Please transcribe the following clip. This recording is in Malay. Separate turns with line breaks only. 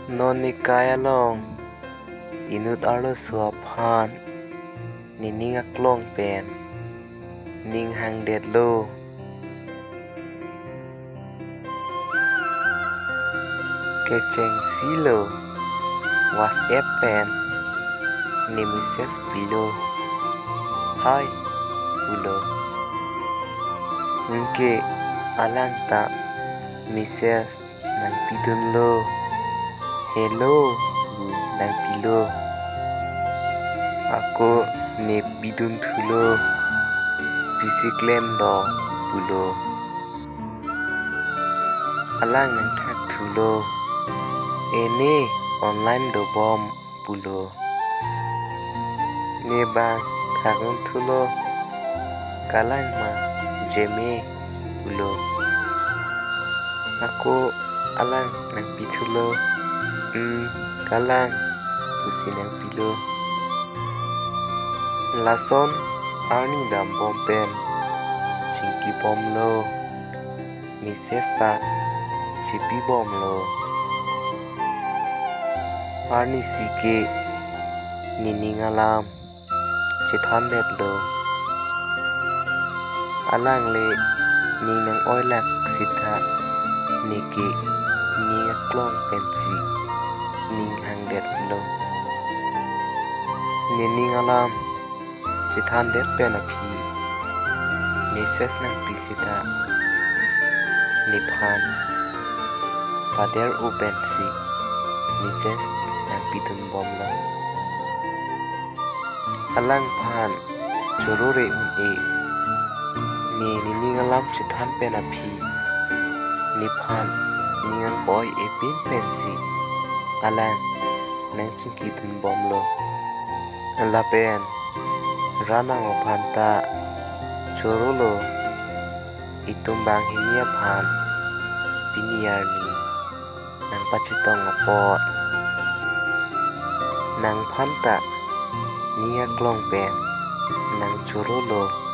non ni kaya long inut arlo suapan ni ning aklong pen ning hang det lo keceng silo WhatsApp pen ni message pilo hai ulo ngke alang ta message nang pidun lo hello nang pilo aku ne bidun thulo bisiklem do pulo alang nang thak thulo ene online do bom pulo ne ba thakun thulo kalang ma jeme pulo aku alang nang pithulo kalang pusi nang pilo lason arni dam bom pen chingki bom lo message ta chipi bom lo arni sike nining alam chithan det lo alang le ni nang oilak sitha niki ni klong pensi ning hang det lo nining alam chithan det pen aphi message nang pisita niphan pader open si message nang pitun bom lo alang phan chorore ni nining alam chithan pen aphi niphan ningan boy epin pensi alang nang chingki tun bom lo ala pen rana ngopanta chorolo itum bang hinia phan piniar ni nang pachitong ngopot nang phanta nia klong pen nang chorolo